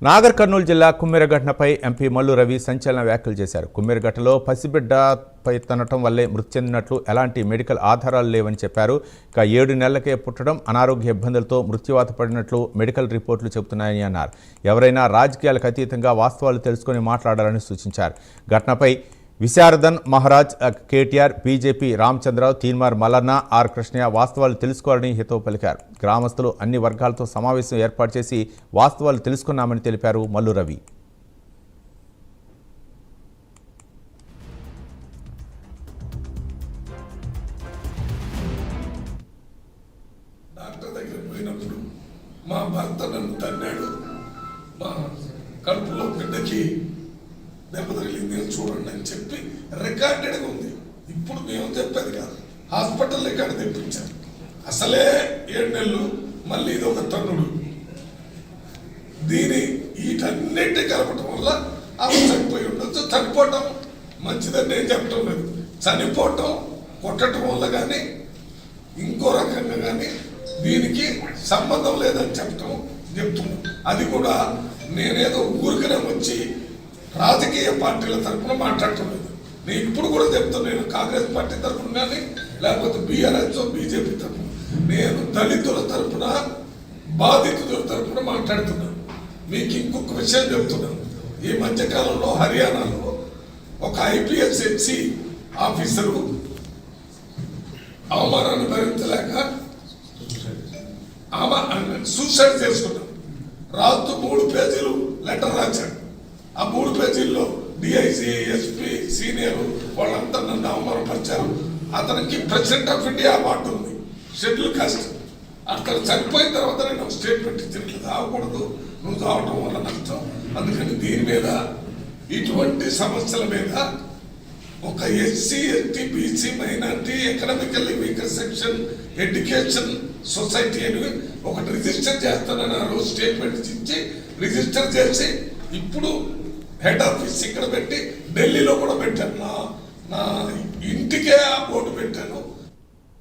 నాగర్ కర్నూలు జిల్లా కుమ్మెరఘటనపై ఎంపీ మల్లు రవి సంచలన వ్యాఖ్యలు చేశారు. కుమ్మెరఘటనలో పసిబిడ్డపై తనటం వల్లే మృతి చెందినట్లు ఎలాంటి మెడికల్ ఆధారాలు లేవని చెప్పారు. ఇక 7 నెలలకే పుట్టడం, అనారోగ్య ఇబ్బందులతో మృత్యువాత పడినట్లు మెడికల్ రిపోర్టులు చెబుతున్నాయని అన్నారు. ఎవరైనా రాజకీయాలకు అతీతంగా వాస్తవాలు తెలుసుకుని మాట్లాడాలని సూచించారు. ఘటనపై విశారదన్ మహారాజ్, కేటీఆర్, బీజేపీ రామచంద్రరావు, తీన్మార్ మల్లన్న, ఆర్ కృష్ణయ్య వాస్తవాలు తెలుసుకోవాలని హితవు పలికారు. గ్రామస్తులు అన్ని వర్గాలతో సమావేశం ఏర్పాటు చేసి వాస్తవాలు తెలుసుకున్నామని తెలిపారు మల్లు రవి. డాక్టర్ దగ్గర పోయినప్పుడు మా భర్త నన్ను తన్నాడు, మా కడుపులో బిడ్డకి దెబ్బ తగిలింది చూడండి అని చెప్పి రికార్డెడ్గా ఉంది. ఇప్పుడు మేము చెప్పేది కాదు, హాస్పిటల్ రికార్డు తెప్పించారు. అసలే 7 నెలలు, మళ్ళీ ఇది ఒక తన్నుడు. వీటన్నిటి కలపటం వల్ల ఆమె చనిపోయి ఉండొచ్చు. చనిపోవటం మంచిదని నేను చెప్పటం లేదు, చనిపోవటం కొట్టడం వల్ల కానీ ఇంకో రకంగా కానీ దీనికి సంబంధం లేదని చెప్తున్నాను. అది కూడా నేనేదో ఊరికనే వచ్చి రాజకీయ పార్టీల తరఫున మాట్లాడటలేదు. నేను ఇప్పుడు కూడా చెప్తాను, నేను కాంగ్రెస్ పార్టీ తరఫున కానీ లేకపోతే బీఆర్ఎస్ బీజేపీ తరఫున, నేను దళితుల తరఫున బాధితుల తరఫున మాట్లాడుతున్నాను. మీకు ఇంకొక విషయం చెప్తున్నాను. ఈ మధ్యకాలంలో హర్యానాలో ఒక IPSC ఆఫీసరు అవమానాన్ని భరించలేక సూసైడ్ చేసుకున్నాడు. రాస్తూ 3 పేజీలు లెటర్ రాశాడు. ఆ 3 పేజీల్లో DIG, SP, సీనియర్ వాళ్ళంతా నన్ను అవమానపరిచారు. అతనికి ప్రెసిడెంట్ ఆఫ్ ఇండియా అవార్డు ఉంది, షెడ్యూల్ కాస్ట్. అక్కడ చనిపోయిన తర్వాత నేను స్టేట్మెంట్ ఇచ్చిన, ఇట్లా తాగకూడదు, నువ్వు తాగటం వల్ల నష్టం. అందుకని దీని మీద, ఇటువంటి సమస్యల మీద ఒక SC, ST, BC, minority, economically weaker section education society అని ఒకటి రిజిస్టర్ చేస్తానని ఆ రోజు స్టేట్మెంట్ ఇచ్చి రిజిస్టర్ చేసి ఇప్పుడు హెడ్ ఆఫీస్ ఇక్కడ పెట్టి ఢిల్లీలో కూడా పెట్టాను. నా ఇంటికే ఆ బోర్డు పెట్టాను.